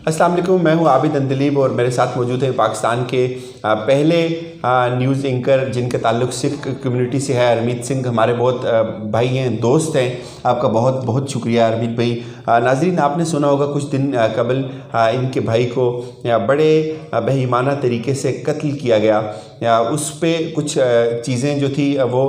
अस्सलाम वालेकुम, मैं हूं आबिद अंदलीब और मेरे साथ मौजूद हैं पाकिस्तान के पहले न्यूज़ एंकर जिनका ताल्लुक़ सिख कम्युनिटी से है, अरमीत सिंह। हमारे बहुत भाई हैं, दोस्त हैं। आपका बहुत बहुत शुक्रिया अरमीत भाई। नाज़रीन, आपने सुना होगा कुछ दिन कबल इनके भाई को बड़े बेईमाना तरीके से कत्ल किया गया। उस पे कुछ चीज़ें जो थी वो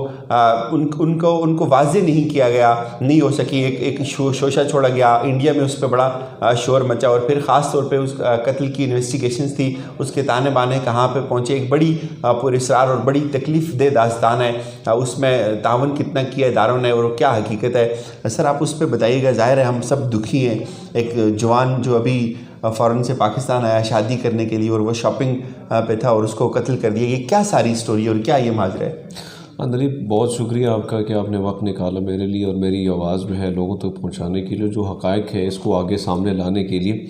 उनको वाज़े नहीं किया गया, नहीं हो सकी। एक शोशा छोड़ा गया, इंडिया में उस पर बड़ा शोर मचा और फिर ख़ास तौर पे उस कत्ल की इन्वेस्टिगेशंस थी, उसके ताने बाने कहाँ पे पहुँचे। एक बड़ी पुरस्रार और बड़ी तकलीफ़ दे दास्तान है। उसमें तावन कितना किया इदारों ने और क्या हकीकत है, सर आप उस पर बताइएगा। ज़ाहिर है हम सब दुखी हैं। एक जवान जो अभी फ़ौरन से पाकिस्तान आया शादी करने के लिए और वो शॉपिंग पे था और उसको कत्ल कर दिया। ये क्या सारी स्टोरी और क्या ये माजरा है? अंदलीब, बहुत शुक्रिया आपका कि आपने वक्त निकाला मेरे लिए और मेरी आवाज़ जो है लोगों तक पहुंचाने के लिए, जो हक़ाइक़ है इसको आगे सामने लाने के लिए।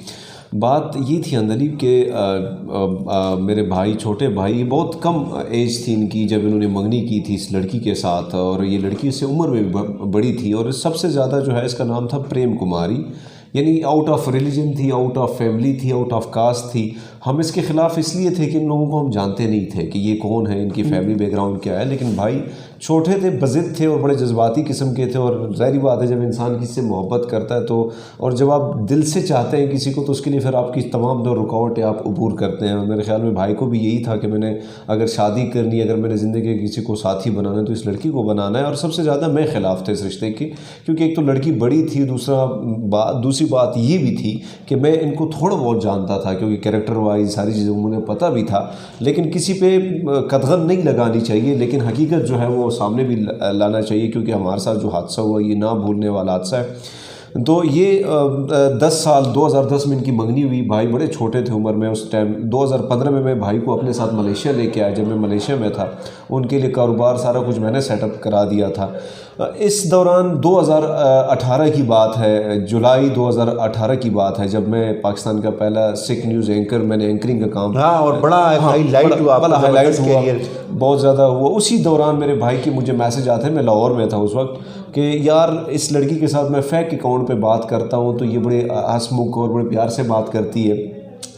बात ये थी अंदलीब के मेरे भाई, छोटे भाई, बहुत कम एज थी इनकी जब इन्होंने मंगनी की थी इस लड़की के साथ, और ये लड़की इससे उम्र में भी बड़ी थी। और सबसे ज़्यादा जो है इसका नाम था प्रेम कुमारी, यानी आउट ऑफ रिलीजन थी, आउट ऑफ फैमिली थी, आउट ऑफ कास्ट थी। हम इसके ख़िलाफ़ इसलिए थे कि इन लोगों को हम जानते नहीं थे कि ये कौन है, इनकी फैमिली बैकग्राउंड क्या है। लेकिन भाई छोटे थे, बज़िद थे और बड़े जज्बाती किस्म के थे। और ज़ाहिर बात है जब इंसान किसी से मोहब्बत करता है तो, और जब आप दिल से चाहते हैं किसी को, तो उसके लिए फिर आपकी तमाम जो रुकावटें आप अबूर करते हैं। मेरे ख्याल में भाई को भी यही था कि मैंने अगर शादी करनी है, अगर मैंने ज़िंदगी के किसी को साथी बनाना है तो इस लड़की को बनाना है। और सबसे ज़्यादा मैं ख़िलाफ़ थे इस रिश्ते के, क्योंकि एक तो लड़की बड़ी थी, दूसरी बात ये भी थी कि मैं इनको थोड़ा बहुत जानता था, क्योंकि कैरेक्टर वाइज सारी चीज़ें मुझे पता भी था। लेकिन किसी पे कदगन नहीं लगानी चाहिए, लेकिन हकीकत जो है वो सामने भी लाना चाहिए, क्योंकि हमारे साथ जो हादसा हुआ ये ना भूलने वाला हादसा है। तो ये 2010 में इनकी मंगनी हुई। भाई बड़े छोटे थे उम्र में उस टाइम। 2015 में मैं भाई को अपने साथ मलेशिया लेके आया। जब मैं मलेशिया में था उनके लिए कारोबार सारा कुछ मैंने सेटअप करा दिया था। इस दौरान 2018 की बात है, जुलाई 2018 की बात है, जब मैं पाकिस्तान का पहला सिख न्यूज़ एंकर, मैंने एंकरिंग का काम, और बड़ा हाईलाइट हुआ, बहुत ज़्यादा हुआ। उसी दौरान मेरे भाई के मुझे मैसेज आते हैं, मैं लाहौर में था उस वक्त, कि यार इस लड़की के साथ मैं फेक अकाउंट पे बात करता हूँ तो ये बड़े हंसमुख और बड़े प्यार से बात करती है,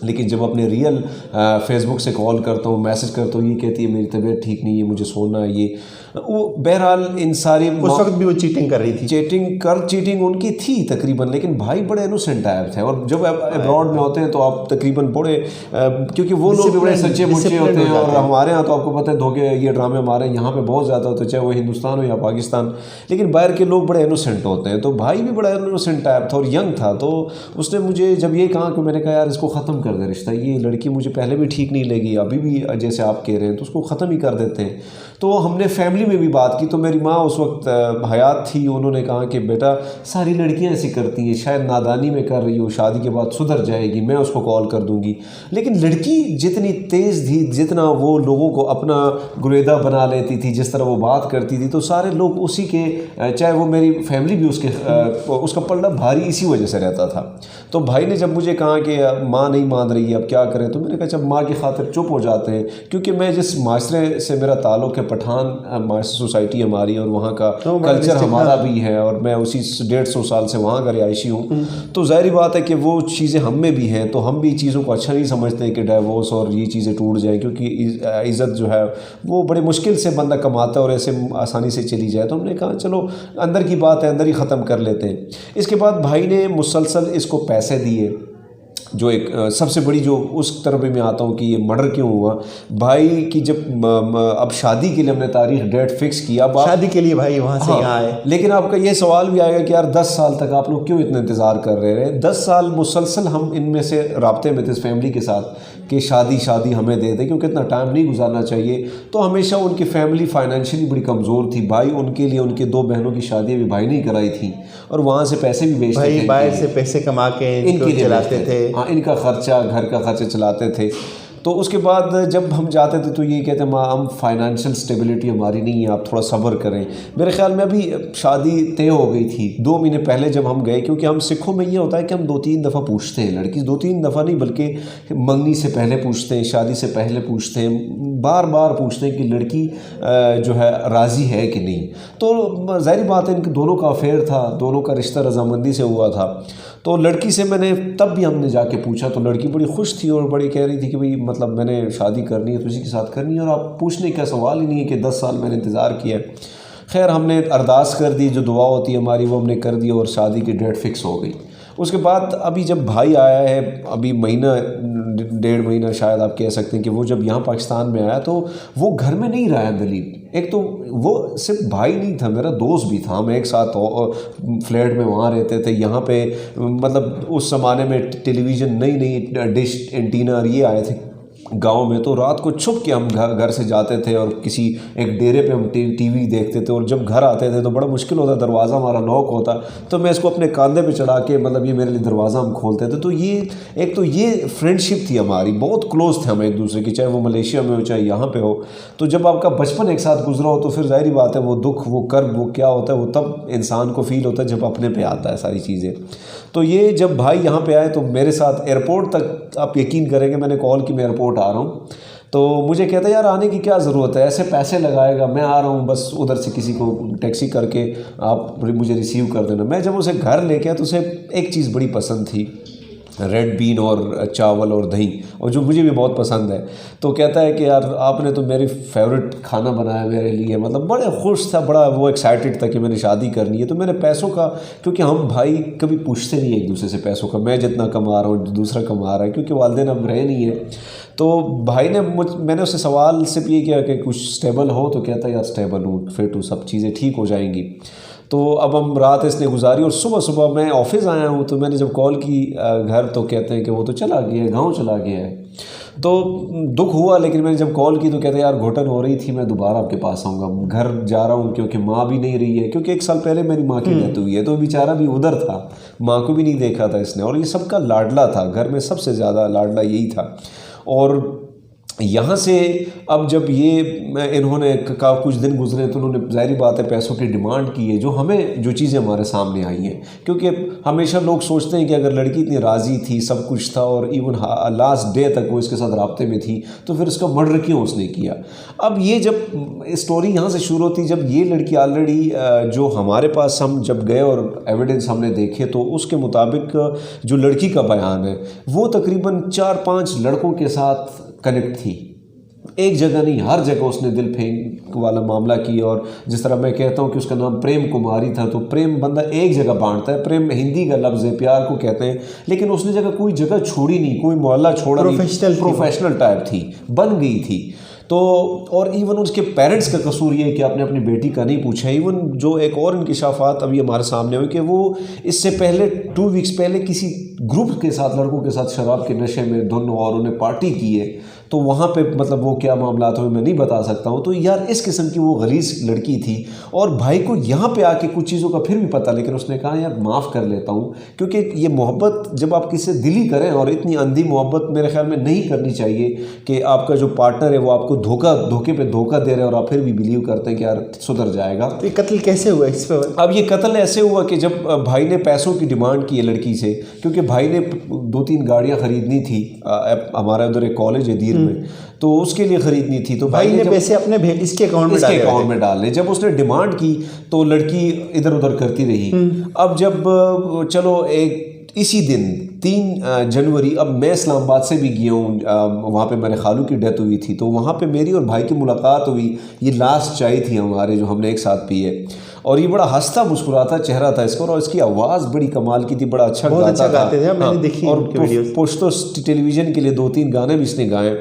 लेकिन जब अपने रियल फेसबुक से कॉल करता हूँ, मैसेज करता हूँ, ये कहती है मेरी तबीयत ठीक नहीं है, मुझे सोना है। ये वो बहरहाल इन सारी, उस वक्त भी वो चीटिंग कर रही थी। चीटिंग उनकी थी तकरीबन, लेकिन भाई बड़े इनोसेंट टाइप थे। और जब आप अब्रॉड में होते हैं तो आप तकरीबन बड़े, क्योंकि वो लोग भी बड़े सच्चे मुच्चे होते हैं, और हमारे यहाँ तो आपको पता है धोखे, ये ड्रामे हमारे यहाँ पे बहुत ज़्यादा होते हैं, चाहे वो हिंदुस्तान हो या पाकिस्तान। लेकिन बाहर के लोग बड़े इनोसेंट होते हैं, तो भाई भी बड़ा इनोसेंट टाइप था और यंग था। तो उसने मुझे जब ये कहा कि मैंने कहा यार इसको ख़त्म कर दे रिश्ता, ये लड़की मुझे पहले भी ठीक नहीं लगी, अभी भी जैसे आप कह रहे हैं, तो उसको ख़त्म ही कर देते हैं। तो हमने फैमिली में भी बात की, तो मेरी माँ उस वक्त हयात थी। उन्होंने कहा कि बेटा सारी लड़कियां ऐसी करती हैं, शायद नादानी में कर रही हो, शादी के बाद सुधर जाएगी, मैं उसको कॉल कर दूंगी। लेकिन लड़की जितनी तेज़ थी, जितना वो लोगों को अपना गुरेदा बना लेती थी, जिस तरह वो बात करती थी, तो सारे लोग उसी के, चाहे वो मेरी फैमिली भी उसका पलड़ा भारी इसी वजह से रहता था। तो भाई ने जब मुझे कहा कि माँ नहीं मान रही है, अब क्या करें, तो मैंने कहा जब माँ की खातिर चुप हो जाते हैं, क्योंकि मैं जिस माशरे से मेरा ताल्लुक़ है, पठान सोसाइटी हमारी, और वहाँ का कल्चर हमारा भी है, और मैं उसी 150 साल से वहाँ का रिहायशी हूँ, तो ज़ाहिर बात है कि वो चीज़ें हम में भी हैं। तो हम भी चीज़ों को अच्छा नहीं समझते हैं कि डाइवोर्स और ये चीज़ें टूट जाए, क्योंकि इज़्ज़त जो है वो बड़ी मुश्किल से बंदा कमाता है और ऐसे आसानी से चली जाए। तो हमने कहा चलो अंदर की बात है, अंदर ही ख़त्म कर लेते हैं। इसके बाद भाई ने मुसलसल इसको पैसे दिए। जो एक सबसे बड़ी जो उस तरफ में आता हूँ कि ये मर्डर क्यों हुआ, भाई की जब अब शादी के लिए हमने तारीख डेट फिक्स किया, शादी के लिए भाई वहाँ से यहाँ आए। लेकिन आपका ये सवाल भी आएगा कि यार 10 साल तक आप लोग क्यों इतना इंतज़ार कर रहे हैं? 10 साल मुसलसल हम इनमें से राब्ते में थे इस फैमिली के साथ कि शादी हमें दे दे, क्योंकि इतना टाइम नहीं गुजारना चाहिए। तो हमेशा उनकी फैमिली फाइनेंशियली बड़ी कमज़ोर थी। भाई उनके लिए उनके 2 बहनों की शादियाँ भी भाई नहीं कराई थी, और वहाँ से पैसे भी बेचते थे, बाहर से पैसे कमा के इनको चलाते थे। हाँ, इनका खर्चा, घर का खर्चा चलाते थे। तो उसके बाद जब हम जाते थे तो ये कहते माँ हम फाइनेंशियल स्टेबिलिटी हमारी नहीं है, आप थोड़ा सब्र करें। मेरे ख्याल में अभी शादी तय हो गई थी 2 महीने पहले जब हम गए, क्योंकि हम सिखों में ये होता है कि हम 2-3 दफ़ा पूछते हैं लड़की, 2-3 दफ़ा नहीं बल्कि मंगनी से पहले पूछते हैं, शादी से पहले पूछते हैं, बार बार पूछते हैं कि लड़की जो है राज़ी है कि नहीं। तो ज़ाहिर बात है इनके दोनों का अफेयर था, दोनों का रिश्ता रजामंदी से हुआ था। तो लड़की से मैंने तब भी हमने जाके पूछा तो लड़की बड़ी खुश थी और बड़ी कह रही थी कि भाई मतलब मैंने शादी करनी है तो इसी के साथ करनी है और आप पूछने का सवाल ही नहीं है कि 10 साल मैंने इंतज़ार किया है। खैर हमने अरदास कर दी, जो दुआ होती है हमारी वो हमने कर दी और शादी की डेट फिक्स हो गई। उसके बाद अभी जब भाई आया है, अभी महीना 1.5 महीना शायद आप कह सकते हैं कि वो जब यहाँ पाकिस्तान में आया तो वो घर में नहीं रहा है दिलीप। एक तो वो सिर्फ भाई नहीं था, मेरा दोस्त भी था, हम एक साथ फ्लैट में वहाँ रहते थे। यहाँ पे मतलब उस ज़माने में टेलीविज़न नई नई डिश एंटीना ये आए थे गांव में, तो रात को छुप के हम घर से जाते थे और किसी एक डेरे पे हम टीवी देखते थे और जब घर आते थे तो बड़ा मुश्किल होता, दरवाज़ा हमारा लॉक होता तो मैं इसको अपने कंधे पे चढ़ा के मतलब ये मेरे लिए दरवाज़ा हम खोलते थे। तो ये एक तो ये फ्रेंडशिप थी हमारी, बहुत क्लोज थे हम एक दूसरे की, चाहे वो मलेशिया में हो चाहे यहाँ पे हो। तो जब आपका बचपन एक साथ गुजरा हो तो फिर जाहिर बात है वो दुख वो कर्ब वो क्या होता है वो तब इंसान को फील होता है जब अपने पे आता है सारी चीज़ें। तो ये जब भाई यहाँ पे आए तो मेरे साथ एयरपोर्ट तक, आप यकीन करेंगे मैंने कॉल की मैं एयरपोर्ट आ रहा हूँ तो मुझे कहता है यार आने की क्या ज़रूरत है, ऐसे पैसे लगाएगा, मैं आ रहा हूँ बस उधर से किसी को टैक्सी करके आप मुझे रिसीव कर देना। मैं जब उसे घर लेके आया तो उसे एक चीज़ बड़ी पसंद थी, रेड बीन और चावल और दही, और जो मुझे भी बहुत पसंद है। तो कहता है कि यार आपने तो मेरी फेवरेट खाना बनाया मेरे लिए, मतलब बड़े खुश था, बड़ा वो एक्साइटेड था कि मैंने शादी करनी है। तो मैंने पैसों का, क्योंकि हम भाई कभी पूछते नहीं एक दूसरे से पैसों का, मैं जितना कमा रहा हूँ दूसरा कमा रहा है, क्योंकि वालिदैन अब रहे नहीं है। तो भाई ने मैंने उससे सवाल सिर्फ ये किया कि कुछ स्टेबल हो, तो कहता है यार स्टेबल हूँ, फिट हूँ, सब चीज़ें ठीक हो जाएंगी। तो अब हम रात इसने गुजारी और सुबह सुबह मैं ऑफिस आया हूँ तो मैंने जब कॉल की घर तो कहते हैं कि वो तो चला गया है, गाँव चला गया है। तो दुख हुआ, लेकिन मैंने जब कॉल की तो कहते हैं यार घुटन हो रही थी, मैं दोबारा आपके पास आऊँगा, घर जा रहा हूँ क्योंकि माँ भी नहीं रही है, क्योंकि 1 साल पहले मेरी माँ की डेथ हुई है तो बेचारा भी उधर था, माँ को भी नहीं देखा था इसने, और ये सबका लाडला था, घर में सबसे ज़्यादा लाडला यही था। और यहाँ से अब जब ये इन्होंने कुछ दिन गुजरे तो उन्होंने जाहिर बात है पैसों की डिमांड की है, जो हमें जो चीज़ें हमारे सामने आई हैं, क्योंकि हमेशा लोग सोचते हैं कि अगर लड़की इतनी राज़ी थी, सब कुछ था और इवन लास्ट डे तक वो इसके साथ राब्ते में थी, तो फिर इसका मर्डर क्यों उसने किया। अब ये जब स्टोरी यहाँ से शुरू होती, जब ये लड़की ऑलरेडी जो हमारे पास हम जब गए और एविडेंस हमने देखे तो उसके मुताबिक जो लड़की का बयान है वो तकरीबन 4-5 लड़कों के साथ कनेक्ट थी, एक जगह नहीं, हर जगह उसने दिल फेंक वाला मामला किया। और जिस तरह मैं कहता हूँ कि उसका नाम प्रेम कुमारी था, तो प्रेम बंदा एक जगह बांटता है, प्रेम हिंदी का लफ्ज़ है, प्यार को कहते हैं, लेकिन उसने जगह कोई जगह छोड़ी नहीं, कोई मोहल्ला छोड़ा नहीं, प्रोफेशनल टाइप थी, बन गई थी। तो और इवन उसके पेरेंट्स का कसूर ये है कि आपने अपनी बेटी का नहीं पूछा। इवन जो एक और इंकिशाफात अभी हमारे सामने हुई कि वो इससे पहले 2 वीक्स पहले किसी ग्रुप के साथ, लड़कों के साथ शराब के नशे में धुन और उन्हें पार्टी की है, तो वहाँ पे मतलब वो क्या मामला था मैं नहीं बता सकता हूँ। तो यार इस किस्म की वो गलीज़ लड़की थी और भाई को यहाँ पे आके कुछ चीज़ों का फिर भी पता, लेकिन उसने कहा यार माफ़ कर लेता हूँ, क्योंकि ये मोहब्बत जब आप किसी से दिली करें, और इतनी अंधी मोहब्बत मेरे ख्याल में नहीं करनी चाहिए कि आपका जो पार्टनर है वो आपको धोखे पे धोखा दे रहे हैं और आप फिर भी बिलीव करते हैं कि यार सुधर जाएगा। तो ये कत्ल कैसे हुआ इस पर? अब ये कत्ल ऐसे हुआ कि जब भाई ने पैसों की डिमांड की है लड़की से, क्योंकि भाई ने 2-3 गाड़ियाँ ख़रीदनी थी, हमारा उधर एक कॉलेज है दीर में, तो उसके लिए ख़रीदनी थी, तो भाई ने पैसे अपने इसके अकाउंट में डाले। जब उसने डिमांड की तो लड़की इधर उधर करती रही। अब जब चलो एक इसी दिन 3 जनवरी, अब मैं इस्लामाबाद से भी गया हूँ, वहाँ पे मेरे खालू की डेथ हुई थी, तो वहाँ पे मेरी और भाई की मुलाकात हुई। ये लास्ट चाय थी हमारे जो हमने एक साथ पी है, और ये बड़ा हंसता मुस्कुराता चेहरा था इसका, और इसकी आवाज़ बड़ी कमाल की थी, बड़ा अच्छा गाते थे, मैंने देखी। और पुश्तो टेलीविज़न के लिए 2-3 गाने भी इसने गाए।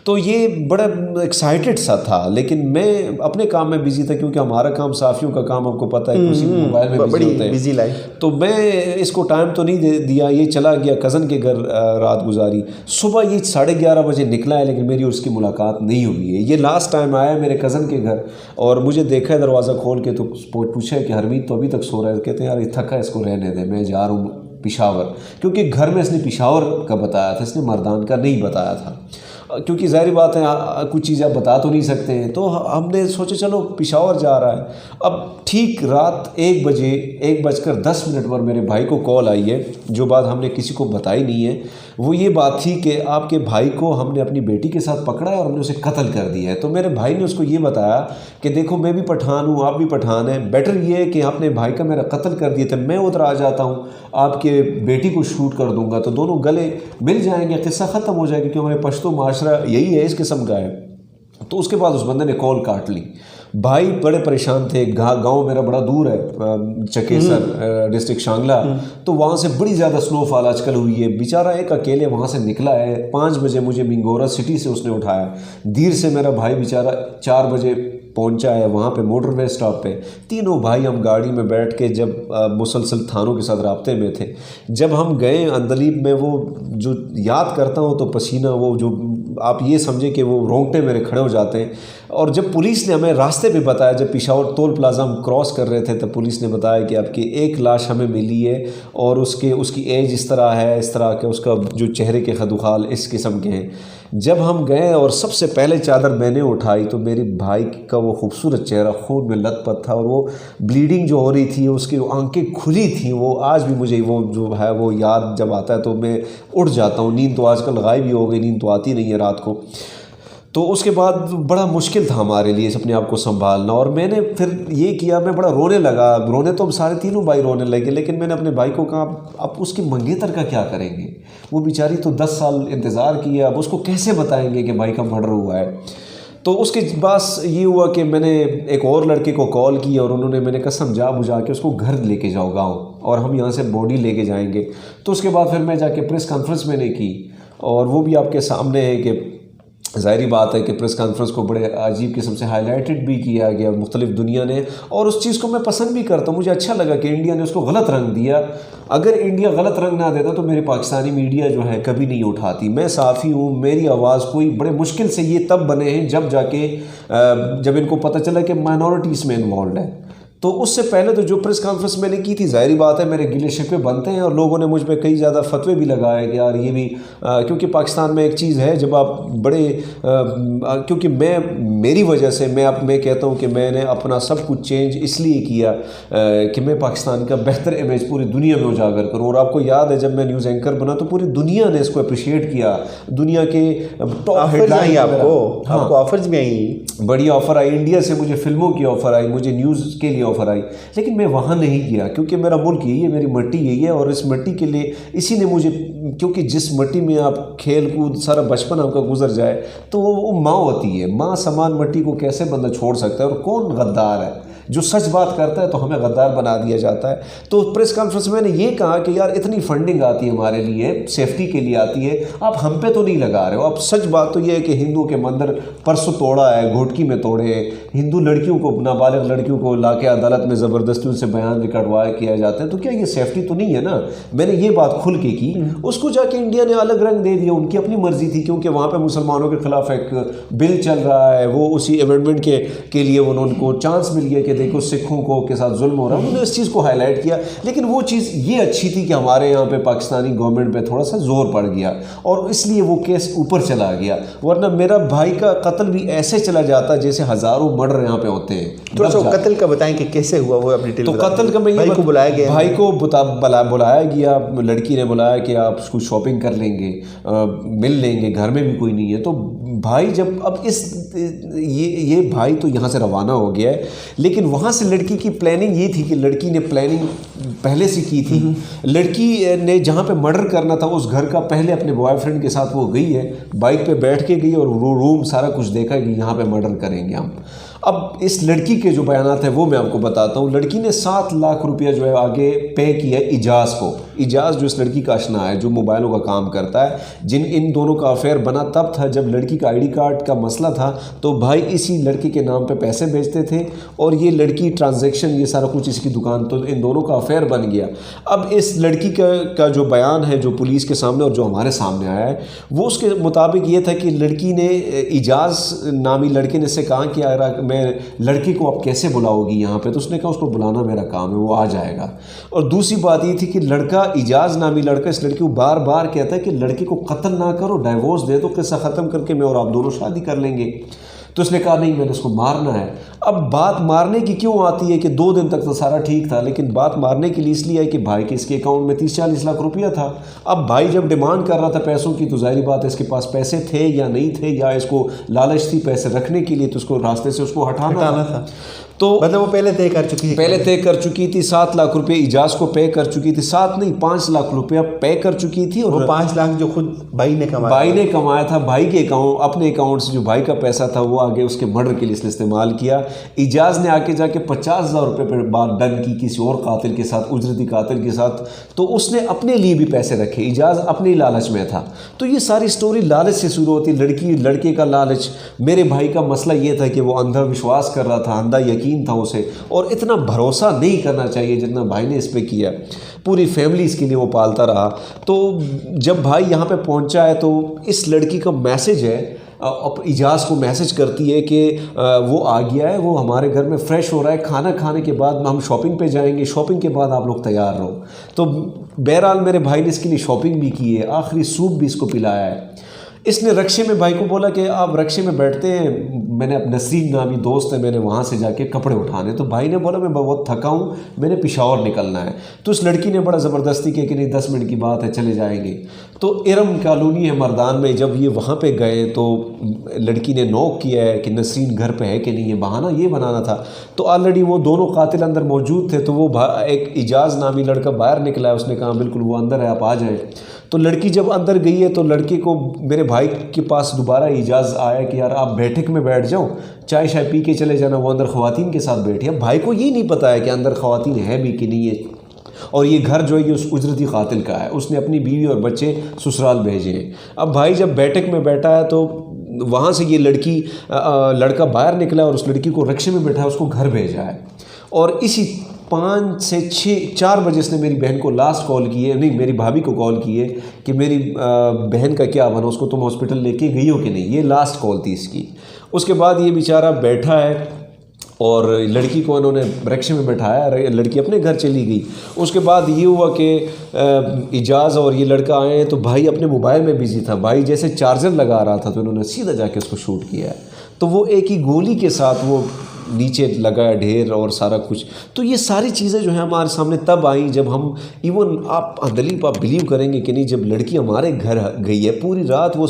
तो ये बड़ा एक्साइटेड सा था, लेकिन मैं अपने काम में बिजी था, क्योंकि हमारा काम साफियों का काम आपको पता है, किसी मोबाइल में बिजी होते हैं, बिजी लाइफ। तो मैं इसको टाइम तो नहीं दिया, ये चला गया कज़न के घर, रात गुजारी। सुबह ये 11:30 बजे निकला है, लेकिन मेरी और उसकी मुलाकात नहीं हुई है। ये लास्ट टाइम आया मेरे कज़न के घर और मुझे देखा है दरवाज़ा खोल के, तो पूछा है कि हरमीत तो अभी तक सो रहा है। कहते हैं यार ये थका है, इसको रहने दे, मैं जा रहा हूँ पिशावर, क्योंकि घर में इसने पिशावर का बताया था, इसने मर्दान का नहीं बताया था। क्योंकि ज़ाहिर बात है कुछ चीज़ें आप बता तो नहीं सकते हैं, तो हमने सोचा चलो पेशावर जा रहा है। अब ठीक रात 1:10 पर मेरे भाई को कॉल आई है, जो बात हमने किसी को बताई नहीं है। वो ये बात थी कि आपके भाई को हमने अपनी बेटी के साथ पकड़ा है और हमने उसे कत्ल कर दिया है। तो मेरे भाई ने उसको ये बताया कि देखो मैं भी पठान हूँ, आप भी पठान हैं, बेटर ये है कि आपने भाई का मेरा कत्ल कर दिया था, मैं उधर आ जाता हूँ, आपके बेटी को शूट कर दूंगा, तो दोनों गले मिल जाएंगे, किस्सा ख़त्म हो जाएगा, क्योंकि हमारे पश्तो माशरा यही है, इस किस्म का है। तो उसके बाद उस बंदे ने कॉल काट ली। भाई बड़े परेशान थे। गांव मेरा बड़ा दूर है, चकेसर डिस्ट्रिक्ट शांगला, तो वहाँ से बड़ी ज़्यादा स्नोफॉल आजकल हुई है। बेचारा एक अकेले वहाँ से निकला है, 5 बजे मुझे मिंगोरा सिटी से उसने उठाया। धीर से मेरा भाई बेचारा 4 बजे पहुंचा है वहाँ पे मोटरवे स्टॉप पे। तीनों भाई हम गाड़ी में बैठ के जब मुसलसल थानों के साथ राब्ते में थे, जब हम गए अंदलीब में, वो जो याद करता हूँ तो पसीना, वो जो आप ये समझे कि वो रोंगटे मेरे खड़े हो जाते हैं। और जब पुलिस ने हमें रास्ते पे बताया, जब पेशावर टोल प्लाजा हम क्रॉस कर रहे थे, तब पुलिस ने बताया कि आपकी एक लाश हमें मिली है और उसकी एज इस तरह है, इस तरह के उसका जो चेहरे के खदुखाल इस किस्म के हैं। जब हम गए और सबसे पहले चादर मैंने उठाई तो मेरे भाई का वो खूबसूरत चेहरा खून में लथपथ था और वो ब्लीडिंग जो हो रही थी, उसकी आंखें खुली थी। वो आज भी मुझे वो जो है वो याद जब आता है तो मैं उठ जाता हूँ। नींद तो आजकल गायब ही हो गई, नींद तो आती नहीं है रात को। तो उसके बाद बड़ा मुश्किल था हमारे लिए अपने आप को संभालना, और मैंने फिर ये किया, मैं बड़ा रोने लगा। रोने तो हम सारे तीनों भाई रोने लगे, लेकिन मैंने अपने भाई को कहा अब उसके मंगेतर का क्या करेंगे, वो बेचारी तो 10 साल इंतज़ार किया, अब उसको कैसे बताएंगे कि भाई का मर्डर हुआ है। तो उसके बाद ये हुआ कि मैंने एक और लड़के को कॉल की और उन्होंने, मैंने कसम जा बुझा के उसको घर लेके जाओ गाँव, और हम यहाँ से बॉडी लेके जाएंगे। तो उसके बाद फिर मैं जाके प्रेस कॉन्फ्रेंस मैंने की, और वो भी आपके सामने है कि ज़ाहिरी बात है कि प्रेस कॉन्फ्रेंस को बड़े अजीब किस्म से हाईलाइटेड भी किया गया मुख्तलिफ दुनिया ने, और उस चीज़ को मैं पसंद भी करता हूँ। मुझे अच्छा लगा कि इंडिया ने उसको गलत रंग दिया। अगर इंडिया गलत रंग ना देता तो मेरे पाकिस्तानी मीडिया जो है कभी नहीं उठाती। मैं साफ़ी हूँ, मेरी आवाज़ कोई बड़े मुश्किल से ये तब बने हैं जब इनको पता चला कि माइनॉरिटीज़ में इन्वॉल्व है। तो उससे पहले तो जो प्रेस कॉन्फ्रेंस मैंने की थी, ज़ाहिरी बात है मेरे गिले शिकवे बनते हैं, और लोगों ने मुझ पर कई ज़्यादा फतवे भी लगाए कि यार ये भी क्योंकि पाकिस्तान में एक चीज़ है, जब आप बड़े क्योंकि मेरी वजह से मैं कहता हूँ कि मैंने अपना सब कुछ चेंज इसलिए किया कि मैं पाकिस्तान का बेहतर इमेज पूरी दुनिया में उजागर करूँ। और आपको याद है जब मैं न्यूज़ एंकर बना तो पूरी दुनिया ने इसको अप्रिशिएट किया। दुनिया के टॉप हेडलाइन आपको ऑफर्स भी आई, बड़ी ऑफ़र आई, इंडिया से मुझे फिल्मों की ऑफ़र आई, मुझे न्यूज़ के लिए ऑफ़र आई, लेकिन मैं वहाँ नहीं गया क्योंकि मेरा मुल्क यही है, मेरी मिट्टी यही है। और इस मिट्टी के लिए इसी ने मुझे, क्योंकि जिस मिट्टी में आप खेल कूद सारा बचपन आपका गुजर जाए तो वो माँ होती है। माँ समान मिट्टी को कैसे बंदा छोड़ सकता है, और कौन गद्दार है जो सच बात करता है तो हमें गद्दार बना दिया जाता है। तो प्रेस कॉन्फ्रेंस में मैंने ये कहा कि यार इतनी फंडिंग आती है हमारे लिए, सेफ्टी के लिए आती है, आप हम पे तो नहीं लगा रहे हो। अब सच बात तो ये है कि हिंदुओं के मंदिर परसों तोड़ा है, घोटकी में तोड़े, हिंदू लड़कियों को, नाबालिग लड़कियों को लाके अदालत में ज़बरदस्ती उनसे बयान रिकॉर्डवाया किया जाता है, तो क्या ये सेफ्टी तो नहीं है ना। मैंने ये बात खुल के की। उसको जाके इंडिया ने अलग रंग दे दिया, उनकी अपनी मर्जी थी, क्योंकि वहाँ पे मुसलमानों के खिलाफ एक बिल चल रहा है, वो उसी अमेंडमेंट के लिए उनको चांस मिल गया कि देखो सिखों को के साथ जुल्म हो रहा है। उन्होंने इस चीज़ को हाईलाइट किया, लेकिन वो चीज़ ये अच्छी थी कि हमारे यहाँ पे पाकिस्तानी गवर्नमेंट पे थोड़ा सा जोर पड़ गया और इसलिए वो केस ऊपर चला गया। वरना मेरा भाई का कत्ल भी ऐसे चला जाता जैसे हज़ारों मर्डर यहाँ पे होते हैं। थोड़ा सा कत्ल का बताएं कि कैसे हुआ वो अपनी डिटेल। तो कत्ल का मैं भाई को बुलाया गया, भाई को बुलाया गया, लड़की ने बुलाया कि आप उसको शॉपिंग कर लेंगे, मिल लेंगे, घर में भी कोई नहीं है। तो भाई जब अब ये भाई तो यहाँ से रवाना हो गया है, लेकिन वहाँ से लड़की की प्लानिंग ये थी कि लड़की ने प्लानिंग पहले से की थी। लड़की ने जहाँ पे मर्डर करना था उस घर का पहले अपने बॉयफ्रेंड के साथ वो गई है, बाइक पे बैठ के गई और रूम सारा कुछ देखा कि यहाँ पे मर्डर करेंगे हम। अब इस लड़की के जो बयानात हैं वो मैं आपको बताता हूँ। लड़की ने 7 लाख रुपया जो है आगे पे किया इजाज़ को। इजाज़ जो इस लड़की का आशना है, जो मोबाइलों का काम करता है, इन दोनों का अफेयर बना तब था जब लड़की का आईडी कार्ड का मसला था, तो भाई इसी लड़की के नाम पे पैसे भेजते थे और ये लड़की ट्रांजैक्शन ये सारा कुछ इसकी दुकान, तो इन दोनों का अफेयर बन गया। अब इस लड़की का जो बयान है जो पुलिस के सामने और जो हमारे सामने आया है, वो उसके मुताबिक ये था कि लड़की ने, इजाज़ नामी लड़के ने इससे कहा कि यार मैं लड़के को आप कैसे बुलाओगी यहाँ पे, तो उसने कहा उसको बुलाना मेरा काम है, वो आ जाएगा। और दूसरी बात ये थी कि लड़का, इजाज़ नामी लड़का इस लड़की को बार बार कहता है कि लड़के को कत्ल ना करो, डाइवोर्स दे दो, किस्सा ख़त्म करके मैं और आप दोनों शादी कर लेंगे। तो उसने कहा नहीं, मैंने उसको मारना है। अब बात मारने की क्यों आती है कि 2 दिन तक तो सारा ठीक था, लेकिन बात मारने के लिए इसलिए है कि भाई के इसके अकाउंट में 30-40 लाख रुपया था। अब भाई जब डिमांड कर रहा था पैसों की, तो जाहिर बात है इसके पास पैसे थे या नहीं थे, या इसको लालच थी पैसे रखने के लिए, तो उसको रास्ते से उसको हटाना था। तो मतलब वो पहले तय कर चुकी थी, 7 लाख रुपए इजाज़ को पे कर चुकी थी, 7 नहीं 5 लाख रुपया पे कर चुकी थी। और वो 5 लाख जो खुद भाई ने कमाया था, भाई के अकाउंट, अपने अकाउंट से जो भाई का पैसा था वो आगे उसके मर्डर के लिए इसने इस्तेमाल किया। इजाज़ ने आके जाके 50,000 रुपये पर बात डन की किसी और कातिल के साथ, उजरती कातिल के साथ, तो उसने अपने लिए भी पैसे रखे। इजाज़ अपने लालच में था। तो ये सारी स्टोरी लालच से शुरू होती, लड़के का लालच। मेरे भाई का मसला ये था कि वो अंधा विश्वास कर रहा था, अंधा यकीन था उसे, और इतना भरोसा नहीं करना चाहिए जितना भाई ने इस पे किया। पूरी फैमिली इसके लिए वो पालता रहा। तो जब भाई यहाँ पे पहुँचा है, तो इस लड़की का मैसेज है, इजाज़ को मैसेज करती है कि वो आ गया है, वो हमारे घर में फ्रेश हो रहा है, खाना खाने के बाद हम शॉपिंग पे जाएंगे, शॉपिंग के बाद आप लोग तैयार रहो। तो बहरहाल मेरे भाई ने इसके लिए शॉपिंग भी की है, आखिरी सूप भी इसको पिलाया है। इसने रक्शे में भाई को बोला कि आप रक्शे में बैठते हैं, मैंने अपना नसीम नामी दोस्त है, मैंने वहाँ से जाके कपड़े उठाने। तो भाई ने बोला मैं बहुत थका हूँ, मैंने पेशावर निकलना है। तो उस लड़की ने बड़ा ज़बरदस्ती किया कि नहीं 10 मिनट की बात है, चले जाएंगे। तो इरम कॉलोनी है मर्दान में, जब ये वहाँ पे गए तो लड़की ने नॉक किया है कि नसरीन घर पे है कि नहीं, ये बहाना ये बनाना था। तो ऑलरेडी वो दोनों कातिल अंदर मौजूद थे। तो वो एक इजाज़ नामी लड़का बाहर निकला है, उसने कहा बिल्कुल वो अंदर है, आप आ जाएँ। तो लड़की जब अंदर गई है तो लड़के को, मेरे भाई के पास दोबारा इजाज़ आया कि यार आप बैठक में बैठ जाओ, चाय शाय पी के चले जाना। वो अंदर ख़वातीन के साथ बैठी। अब भाई को ये नहीं पता है कि अंदर ख़वातीन है भी कि नहीं है, और ये घर जो है ये उस उजरती कातिल का है, उसने अपनी बीवी और बच्चे ससुराल भेजे हैं। अब भाई जब बैठक में बैठा है तो वहाँ से ये लड़का बाहर निकला और उस लड़की को रिक्शे में बैठा है, उसको घर भेजा है। और इसी 5 से 4 बजे इसने मेरी बहन को लास्ट कॉल की है, नहीं मेरी भाभी को कॉल की है कि मेरी बहन का क्या बना, उसको तुम हॉस्पिटल लेके गई हो कि नहीं। ये लास्ट कॉल थी इसकी। उसके बाद ये बेचारा बैठा है और लड़की को उन्होंने रिक्शे में बैठाया, लड़की अपने घर चली गई। उसके बाद ये हुआ कि इजाज़ और ये लड़का आए हैं तो भाई अपने मोबाइल में बिज़ी था। भाई जैसे चार्जर लगा रहा था तो इन्होंने सीधा जाके उसको शूट किया है। तो वो एक ही गोली के साथ वो नीचे लगा है ढेर और सारा कुछ। तो ये सारी चीज़ें जो है हमारे सामने तब आई जब हम, इवन आप दलीप आप बिलीव करेंगे कि नहीं, जब लड़की हमारे घर गई है, पूरी रात वो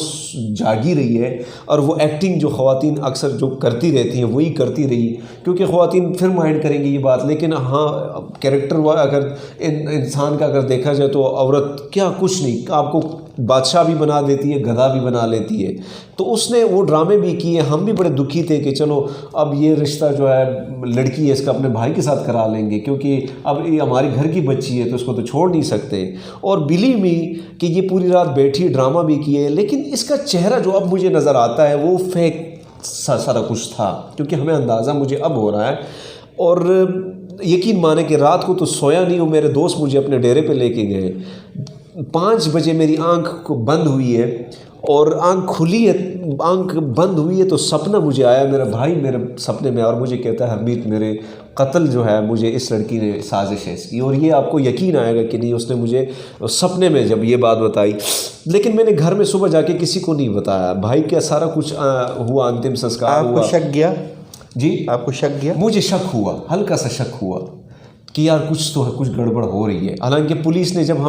जागी रही है और वो एक्टिंग जो ख़वातीन अक्सर जो करती रहती हैं वही करती रही, क्योंकि ख़वातीन फिर माइंड करेंगी ये बात। लेकिन हाँ, कैरेक्टर अगर इंसान का अगर देखा जाए तो औरत क्या कुछ नहीं, आपको बादशाह भी बना देती है, गधा भी बना लेती है। तो उसने वो ड्रामे भी किए। हम भी बड़े दुखी थे कि चलो अब ये रिश्ता जो है लड़की है इसका अपने भाई के साथ करा लेंगे, क्योंकि अब ये हमारे घर की बच्ची है तो उसको तो छोड़ नहीं सकते। और बिलीव मी कि ये पूरी रात बैठी ड्रामा भी किए, लेकिन इसका चेहरा जो अब मुझे नज़र आता है वो फेक सारा कुछ था, क्योंकि हमें अंदाज़ा मुझे अब हो रहा है। और यकीन माने कि रात को तो सोया नहीं हूँ। मेरे दोस्त मुझे अपने डेरे पे लेके गए। 5 बजे मेरी आंख को बंद हुई है और आंख खुली है, आंख बंद हुई है तो सपना मुझे आया, मेरा भाई मेरे सपने में, और मुझे कहता है हरमीत मेरे कत्ल जो है मुझे इस लड़की ने साजिश है इसकी। और ये आपको यकीन आएगा कि नहीं, उसने मुझे सपने में जब ये बात बताई, लेकिन मैंने घर में सुबह जाके किसी को नहीं बताया। भाई क्या सारा कुछ हुआ, अंतिम संस्कार हुआ। आपको शक गया? जी, आपको शक गया? मुझे शक हुआ, हल्का सा शक हुआ कि यार कुछ तो है, कुछ गड़बड़ हो रही है। हालांकि पुलिस ने जब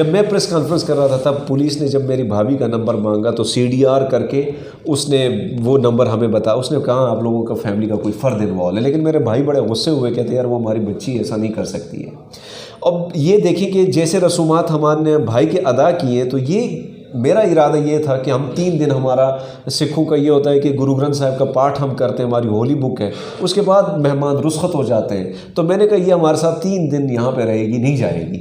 मैं प्रेस कॉन्फ्रेंस कर रहा था तब पुलिस ने जब मेरी भाभी का नंबर मांगा तो CDR करके उसने वो नंबर हमें बताया। उसने कहा आप लोगों का फैमिली का कोई फ़र्द इन्वॉल्व है, लेकिन मेरे भाई बड़े गुस्से हुए, कहते यार वो हमारी बच्ची ऐसा नहीं कर सकती है। अब ये देखें कि जैसे रसूमात हमारे भाई के अदा किए, तो ये मेरा इरादा ये था कि हम 3 दिन, हमारा सिखों का ये होता है कि गुरु ग्रंथ साहिब का पाठ हम करते हैं, हमारी होली बुक है, उसके बाद मेहमान रुखसत हो जाते हैं। तो मैंने कहा ये हमारे साथ 3 दिन यहाँ पे रहेगी, नहीं जाएगी।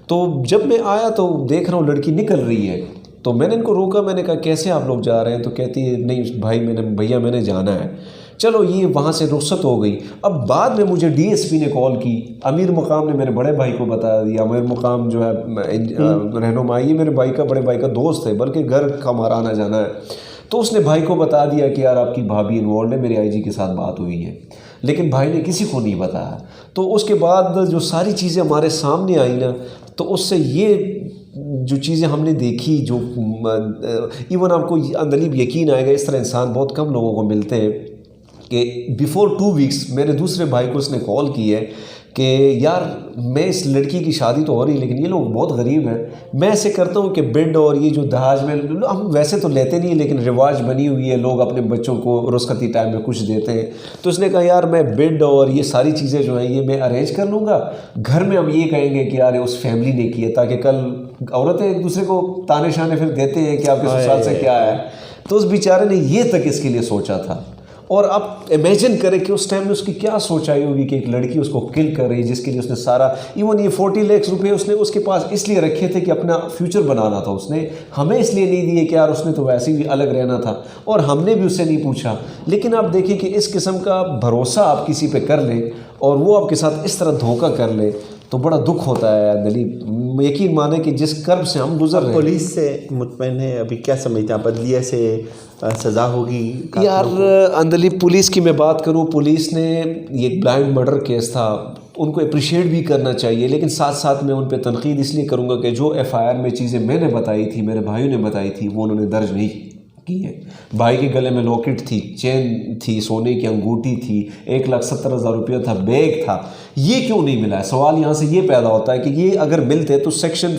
तो जब मैं आया तो देख रहा हूँ लड़की निकल रही है, तो मैंने इनको रोका। मैंने कहा कैसे आप लोग जा रहे हैं? तो कहती है नहीं भाई भैया मैंने जाना है। चलो ये वहाँ से रुखसत हो गई। अब बाद में मुझे DSP ने कॉल की, अमीर मुकाम ने मेरे बड़े भाई को बता दिया। अमीर मुकाम जो है रहनुमाई, ये मेरे भाई का, बड़े भाई का दोस्त है, बल्कि घर का हमारा आना जाना है। तो उसने भाई को बता दिया कि यार आपकी भाभी इन्वॉल्व है, मेरे IG के साथ बात हुई है, लेकिन भाई ने किसी को नहीं बताया। तो उसके बाद जो सारी चीज़ें हमारे सामने आई ना, तो उससे ये जो चीज़ें हमने देखी, जो इवन आपको अंदलीब यकीन आएगा, इस तरह इंसान बहुत कम लोगों को मिलते हैं कि बिफ़ोर 2 वीक्स मेरे दूसरे भाई को उसने कॉल की है कि यार मैं इस लड़की की शादी तो हो रही, लेकिन ये लोग बहुत गरीब हैं, मैं ऐसे करता हूँ कि बेड और ये जो दहेज में हम वैसे तो लेते नहीं, लेकिन रिवाज बनी हुई है, लोग अपने बच्चों को रुस्खती टाइम में कुछ देते हैं। तो उसने कहा यार मैं बेड और ये सारी चीज़ें जो हैं ये मैं अरेंज कर लूँगा, घर में हम ये कहेंगे कि यार उस फैमिली ने की है, ताकि कल औरतें एक दूसरे को ताने शाने फिर देते हैं कि आपके ससुराल से क्या है। तो उस बेचारे ने ये तक इसके लिए सोचा था। और आप इमेजिन करें कि उस टाइम में उसकी क्या सोच आई होगी कि एक लड़की उसको किल कर रही, जिसके लिए उसने सारा, इवन ये 40 लाख रुपए उसने उसके पास इसलिए रखे थे कि अपना फ्यूचर बनाना था। उसने हमें इसलिए नहीं दिए कि यार उसने तो वैसे भी अलग रहना था, और हमने भी उससे नहीं पूछा। लेकिन आप देखिए कि इस किस्म का भरोसा आप किसी पे कर लें और वो आपके साथ इस तरह धोखा कर ले, तो बड़ा दुख होता है दलीप। यकीन माने कि जिस कर्ब से हम गुजर रहे हैं। पुलिस से मुतमईन है, अभी क्या समझते हैं, बदलिया से सज़ा होगी? यार अंदलीप पुलिस की मैं बात करूं, पुलिस ने ये एक ब्लाइंड मर्डर केस था, उनको अप्रिशिएट भी करना चाहिए, लेकिन साथ साथ मैं उन पे तनकीद इसलिए करूंगा कि जो FIR में चीज़ें मैंने बताई थी, मेरे भाइयों ने बताई थी, वो उन्होंने दर्ज नहीं की है। भाई के गले में लॉकेट थी, चेन थी, सोने की अंगूठी थी, 1,70,000 रुपया था, बैग था, ये क्यों नहीं मिला है? सवाल यहाँ से ये पैदा होता है कि ये अगर मिलते तो सेक्शन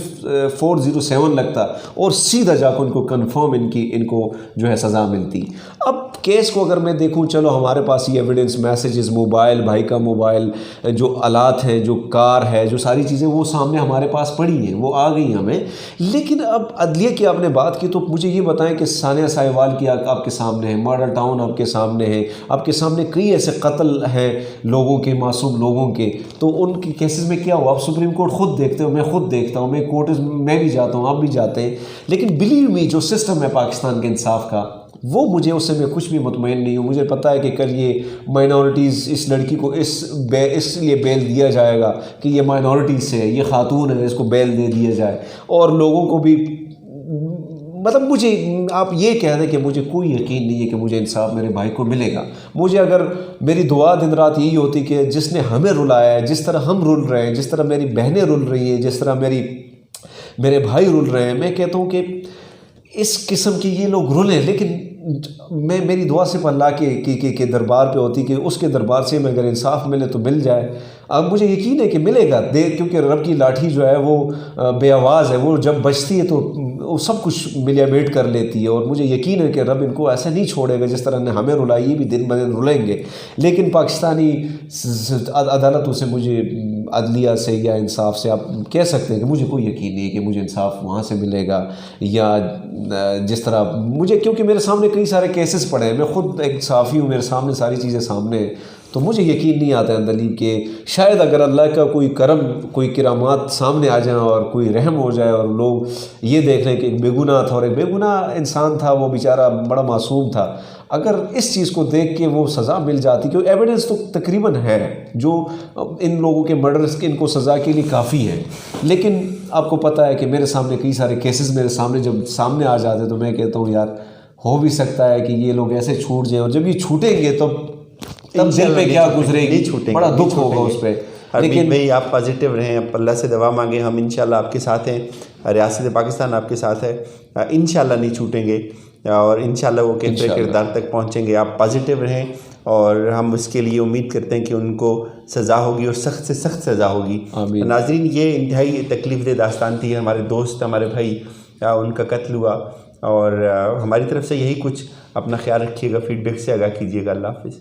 407 लगता और सीधा जाकर उनको कन्फर्म इनको जो है सज़ा मिलती। अब केस को अगर मैं देखूं, चलो हमारे पास ये एविडेंस, मैसेजेस, मोबाइल, भाई का मोबाइल, जो आलात हैं, जो कार है, जो सारी चीज़ें वो सामने हमारे पास पड़ी हैं, वो आ गई हमें। लेकिन अब अदलिया की आपने बात की, तो मुझे ये बताएं कि सानिया साहिवाल की आपके सामने है, मर्डर टाउन आपके सामने है, आपके सामने कई ऐसे कत्ल हैं लोगों के, मासूम लोगों के, तो उनके केसेस में क्या हुआ? आप सुप्रीम कोर्ट खुद देखते हो, मैं खुद देखता हूँ, मैं कोर्ट मैं भी जाता हूँ, आप भी जाते हैं, लेकिन बिलीव मी जो सिस्टम है पाकिस्तान के इंसाफ का, वो मुझे उससे मैं कुछ भी मुतमईन नहीं हूँ। मुझे पता है कि कल ये माइनॉरिटीज़, इस लड़की को इसलिए बेल दिया जाएगा कि ये माइनॉरिटीज़ से है, ये खातून है, इसको बेल दे दिया जाए, और लोगों को भी, मतलब मुझे आप ये कह दें कि मुझे कोई यकीन नहीं है कि मुझे इंसाफ मेरे भाई को मिलेगा। मुझे अगर मेरी दुआ दिन रात यही होती कि जिसने हमें रुलाया है, जिस तरह हम रुल रहे हैं, जिस तरह मेरी बहनें रुल रही हैं, जिस तरह मेरे भाई रुल रहे हैं, मैं कहता हूँ कि इस किस्म के ये लोग रुलें, लेकिन मेरी दुआ सिर्फ अल्लाह के दरबार पे होती कि उसके दरबार से अगर इंसाफ मिले तो मिल जाए। अब मुझे यकीन है कि मिलेगा, क्योंकि रब की लाठी जो है वो बेआवाज़ है, वो जब बजती है तो वो सब कुछ मिलियामेट कर लेती है, और मुझे यकीन है कि रब इनको ऐसा नहीं छोड़ेगा जिस तरह ने हमें रुलाई, ये भी दिन ब दिन रुलेंगे। लेकिन पाकिस्तानी अदालतों से मुझे, अदलिया से या इंसाफ से आप कह सकते हैं कि मुझे कोई यकीन नहीं है कि मुझे इंसाफ वहाँ से मिलेगा, या जिस तरह मुझे, क्योंकि मेरे सामने कई सारे केसेस पड़े हैं, मैं खुद एक साफ़ी हूँ, मेरे सामने सारी चीज़ें सामने हैं, तो मुझे यकीन नहीं आता है दलील के शायद अगर अल्लाह का कोई करम, कोई किरामात सामने आ जाए और कोई रहम हो जाए और लोग ये देख लें कि एक बेगुनाह था और एक बेगुनाह इंसान था, वो बेचारा बड़ा मासूम था, अगर इस चीज़ को देख के वो सज़ा मिल जाती, क्योंकि एविडेंस तो तकरीबन है जो इन लोगों के मर्डर्स के, इनको सज़ा के लिए काफ़ी है। लेकिन आपको पता है कि मेरे सामने कई सारे केसेस मेरे सामने जब सामने आ जाते तो मैं कहता हूँ यार हो भी सकता है कि ये लोग ऐसे छूट जाएं, और जब ये छूटेंगे तब दिल पे क्या गुजरेगी, बड़ा दुख होगा उस पर। लेकिन भाई आप पॉजिटिव रहें, आप अल्लाह से दवा मांगे, हम इंशाल्लाह आपके साथ हैं, रियासत पाकिस्तान आपके साथ है, इंशाल्लाह नहीं छूटेंगे और इंशाल्लाह वो कहते किरदार तक पहुँचेंगे। आप पॉजिटिव रहें और हम उसके लिए उम्मीद करते हैं कि उनको सज़ा होगी और सख्त से सख्त सज़ा होगी। नाज़रीन, ये इंतहाई तकलीफ़देह दास्तान थी, हमारे दोस्त, हमारे भाई, उनका कत्ल हुआ, और हमारी तरफ से यही कुछ। अपना ख्याल रखिएगा, फीडबैक से आगाह कीजिएगा। अल्लाह हाफ़िज़।